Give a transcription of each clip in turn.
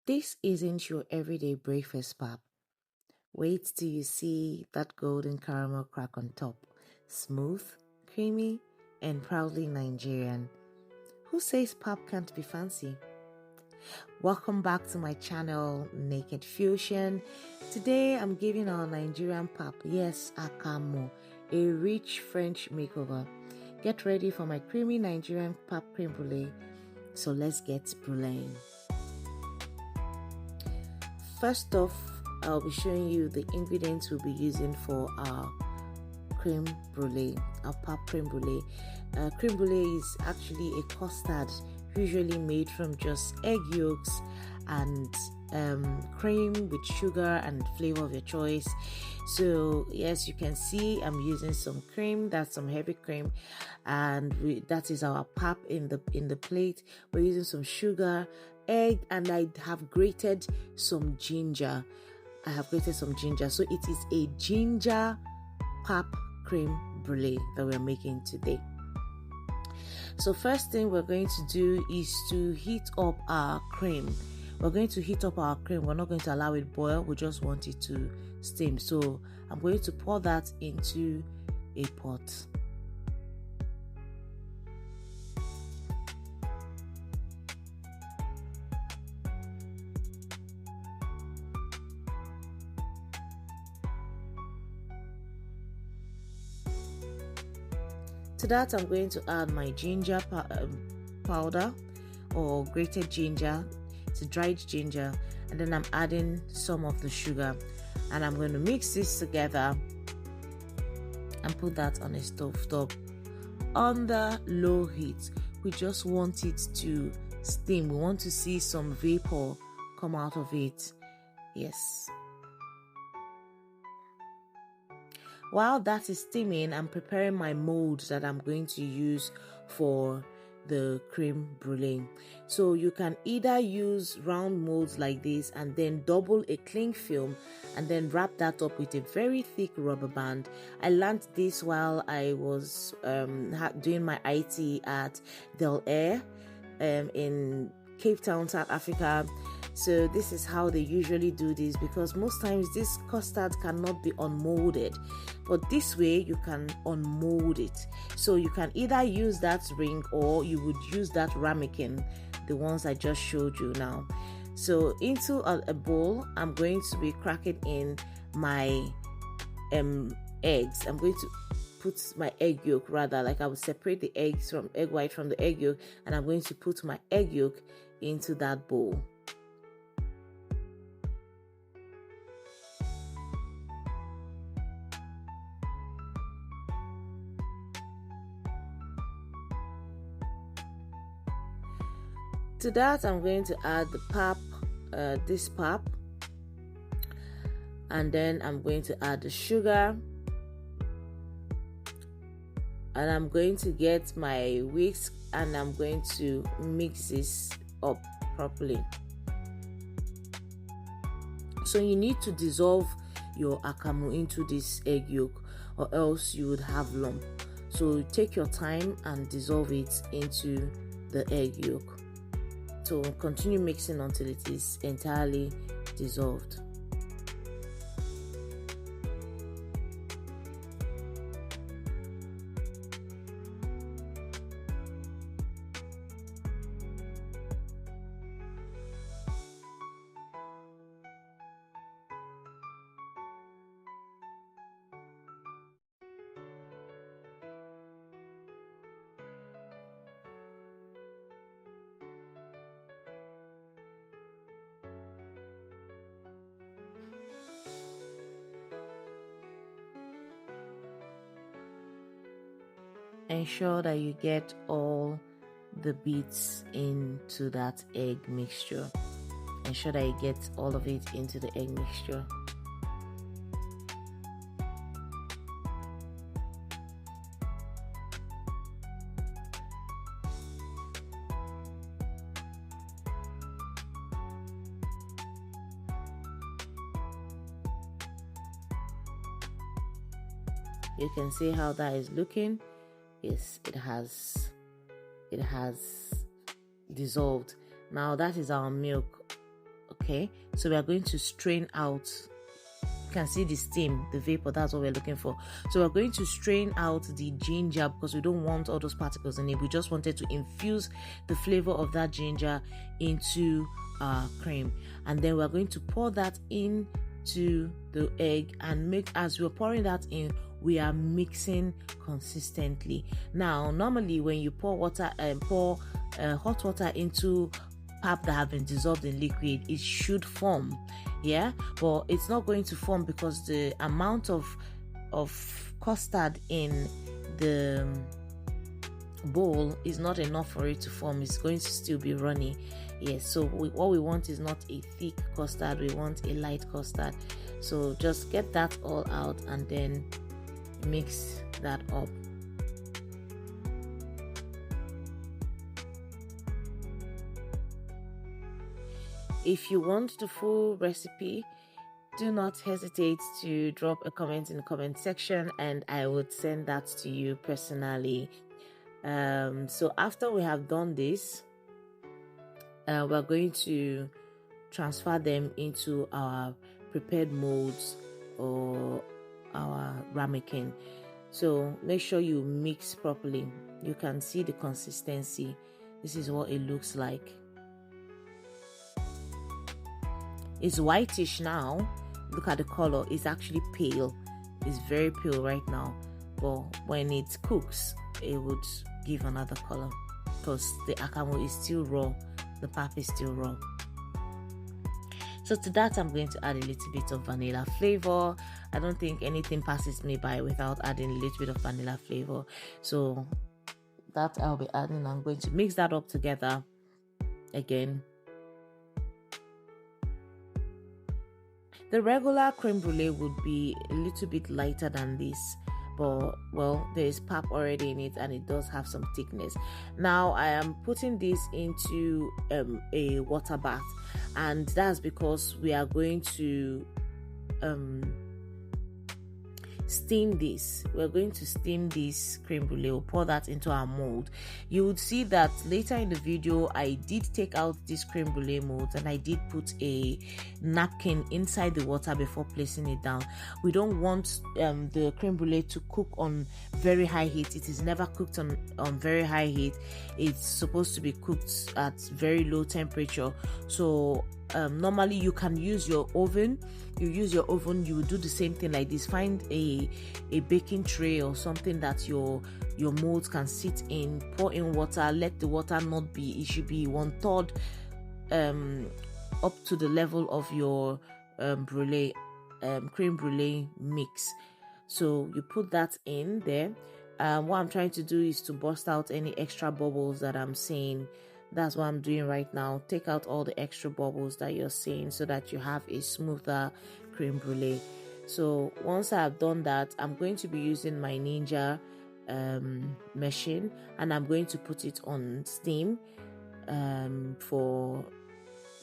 This isn't your everyday breakfast pap. Wait till you see that golden caramel crack on top. Smooth, creamy, and proudly Nigerian. Who says pap can't be fancy? Welcome back to my channel, Naked Fusion. Today I'm giving our Nigerian pap, yes, Akamu, a rich French makeover. Get ready for my creamy Nigerian Pap Crème Brûlée. So let's get bruleeing. First off, I'll be showing you the ingredients we'll be using for our crème brûlée, our Pap Crème Brûlée. Crème brûlée is actually a custard usually made from just egg yolks and cream with sugar and flavor of your choice. So yes, you can see I'm using some cream, that's some heavy cream, and that is our pap in the plate. We're using some sugar, egg, and I have grated some ginger. So it is a ginger pap crème brûlée that we're making today. So first thing we're going to do is to heat up our cream. We're going to heat up our cream. We're not going to allow it boil. We just want it to steam. So I'm going to pour that into a pot. To that, I'm going to add my ginger powder or grated ginger. It's a dried ginger, and then I'm adding some of the sugar, and I'm going to mix this together and put that on a stove top under low heat. We just want it to steam. We want to see some vapor come out of it. Yes. While that is steaming, I'm preparing my molds that I'm going to use for the crème brûlée. So you can either use round molds like this and then double a cling film and then wrap that up with a very thick rubber band. I learned this while I was doing my IT at Del Air in Cape Town, South Africa. So this is how they usually do this, because most times this custard cannot be unmolded, but this way you can unmold it. So you can either use that ring or you would use that ramekin, the ones I just showed you now. So into a bowl, I'm going to be cracking in my eggs. I'm going to put my egg yolk, rather, like I would separate the eggs from egg white from the egg yolk, and I'm going to put my egg yolk into that bowl. To that, I'm going to add the pap, this pap, and then I'm going to add the sugar, and I'm going to get my whisk, and I'm going to mix this up properly. So you need to dissolve your akamu into this egg yolk, or else you would have lump. So take your time and dissolve it into the egg yolk. So continue mixing until it is entirely dissolved. Ensure that you get all the bits into that egg mixture. Ensure that you get all of it into the egg mixture. You can see how that is looking. Yes, it has dissolved. Now that is our milk Okay, so we are going to strain out. You can see the steam, the vapor, that's what we're looking for. So we're going to strain out the ginger because we don't want all those particles in it. We just wanted to infuse the flavor of that ginger into our cream, and then we're going to pour that into the egg, and as we're pouring that in, we are mixing consistently. Now, normally when you pour hot water into pap that have been dissolved in liquid, it should form, but it's not going to form because the amount of custard in the bowl is not enough for it to form. It's going to still be runny. So what we want is not a thick custard, we want a light custard. So just get that all out and then mix that up. If you want the full recipe, do not hesitate to drop a comment in the comment section and I would send that to you personally. So after we have done this, we're going to transfer them into our prepared molds or our ramekin. So make sure you mix properly. You can see the consistency. This is what it looks like. It's whitish now. Look at the color. It's actually pale. It's very pale right now, but when it cooks, it would give another color because the akamu is still raw, the pap is still raw. So to that, I'm going to add a little bit of vanilla flavor. I don't think anything passes me by without adding a little bit of vanilla flavor. So that I'll be adding. I'm going to mix that up together again. The regular creme brulee would be a little bit lighter than this, but well, there is pap already in it and it does have some thickness. Now I am putting this into a water bath, and that's because we are going to steam this. We're going to steam this creme brulee. We'll pour that into our mold. You would see that later in the video I did take out this creme brulee mold and I did put a napkin inside the water before placing it down. We don't want the creme brulee to cook on very high heat. It is never cooked on very high heat. It's supposed to be cooked at very low temperature. So normally you can use your oven. You will do the same thing like this. Find a baking tray or something that your molds can sit in. Pour in water. Let the water not be, it should be 1/3 up to the level of your creme brulee mix. So you put that in there. What I'm trying to do is to bust out any extra bubbles that I'm seeing. That's what I'm doing right now. Take out all the extra bubbles that you're seeing so that you have a smoother creme brulee. So once I've done that, I'm going to be using my Ninja machine and I'm going to put it on steam for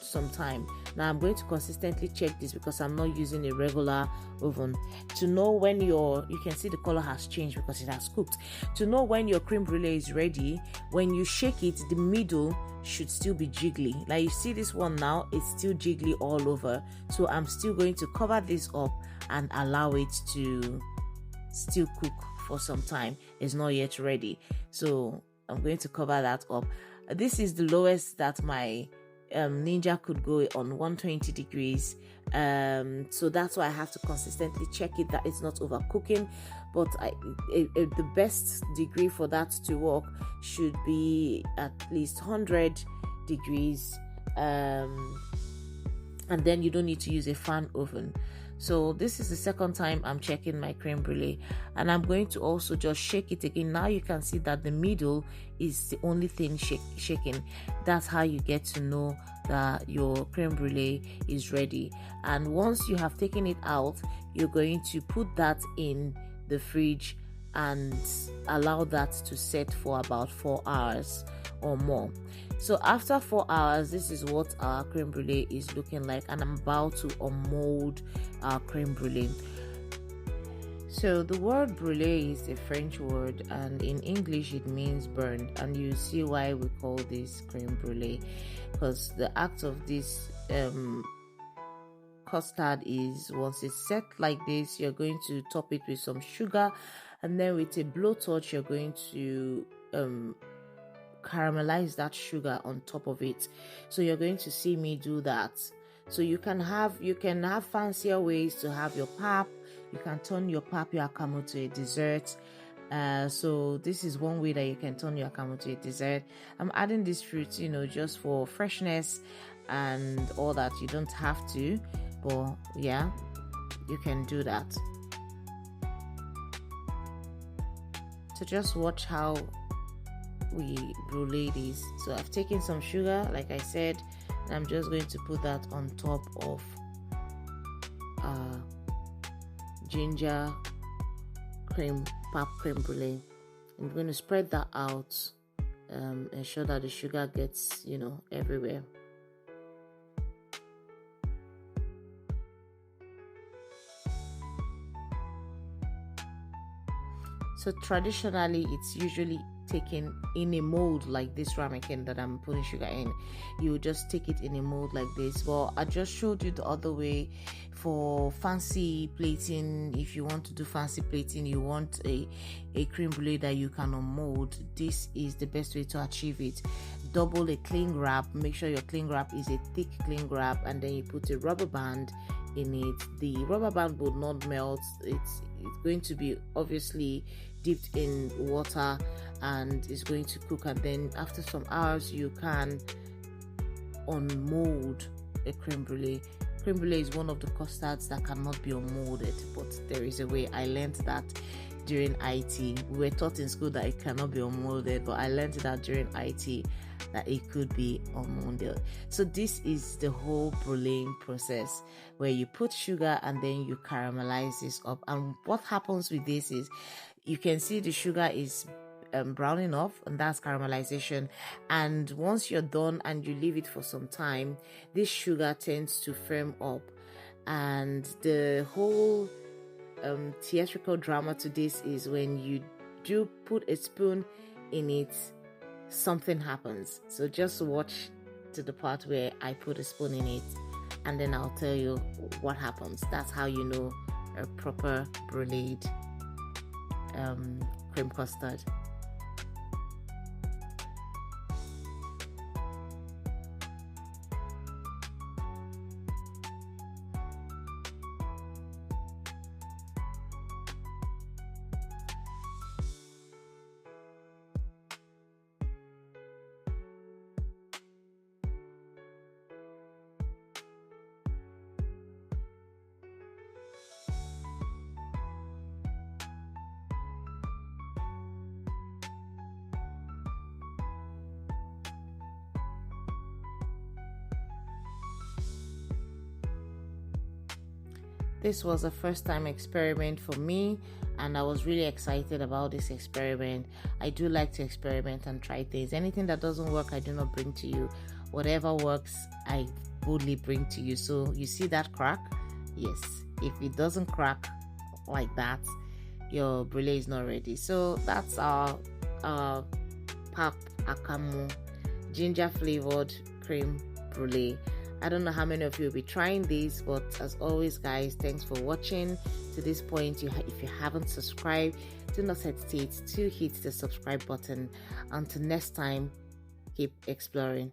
some time. Now I'm going to consistently check this because I'm not using a regular oven to know when you can see the color has changed because it has cooked. To know when your creme brulee is ready, when you shake it, the middle should still be jiggly. Like you see this one now, it's still jiggly all over. So I'm still going to cover this up and allow it to still cook for some time. It's not yet ready, so I'm going to cover that up. This is the lowest that my Ninja could go, on 120 degrees. So that's why I have to consistently check it that it's not overcooking. But the best degree for that to work should be at least 100 degrees, and then you don't need to use a fan oven. So this is the second time I'm checking my creme brulee, and I'm going to also just shake it again. Now you can see that the middle is the only thing shaking. That's how you get to know that your creme brulee is ready. And once you have taken it out, you're going to put that in the fridge and allow that to set for about 4 hours or more. So after 4 hours, this is what our creme brulee is looking like, and I'm about to unmold our creme brulee. So the word brûlée is a French word, and in English it means burned, and you see why we call this crème brûlée, because the act of this custard is, once it's set like this, you're going to top it with some sugar, and then with a blowtorch you're going to caramelize that sugar on top of it. So you're going to see me do that. So you can have fancier ways to have your pap. You can turn your pap, your akamu, to a dessert. So this is one way that you can turn your akamu to a dessert. I'm adding this fruit, just for freshness and all that. You don't have to, but yeah, you can do that. So just watch how we brûlée this. So I've taken some sugar, like I said, and I'm just going to put that on top of ginger pap crème brûlée. I'm going to spread that out, ensure that the sugar gets everywhere. So traditionally it's usually taken in a mold like this ramekin that I'm putting sugar in. You just take it in a mold like this. Well, I just showed you the other way for fancy plating. If you want to do fancy plating, you want a crème brûlée that you can unmold, this is the best way to achieve it. Double a cling wrap. Make sure your cling wrap is a thick cling wrap, and then you put a rubber band in it. The rubber band will not melt. It's going to be obviously dipped in water and it's going to cook, and then after some hours you can unmold a crème brûlée. Crème brûlée is one of the custards that cannot be unmolded, but there is a way. I learned that during IT. We were taught in school that it cannot be unmolded, but I learned that during IT that it could be unmolded. So this is the whole brûléing process, where you put sugar and then you caramelize this up. And what happens with this is you can see the sugar is browning off, and that's caramelization. And once you're done and you leave it for some time, this sugar tends to firm up, and the whole theatrical drama to this is when you do put a spoon in it, something happens. So just watch to the part where I put a spoon in it, and then I'll tell you what happens. That's how you know a proper brûlée cream custard. This was a first time experiment for me, and I was really excited about this experiment. I do like to experiment and try things. Anything that doesn't work, I do not bring to you. Whatever works, I boldly bring to you. So you see that crack? Yes. If it doesn't crack like that, your brûlée is not ready. So that's our Pap Akamu ginger flavored crème brûlée. I don't know how many of you will be trying this, but as always, guys, thanks for watching to this point. If you haven't subscribed, do not hesitate to hit the subscribe button. Until next time, keep exploring.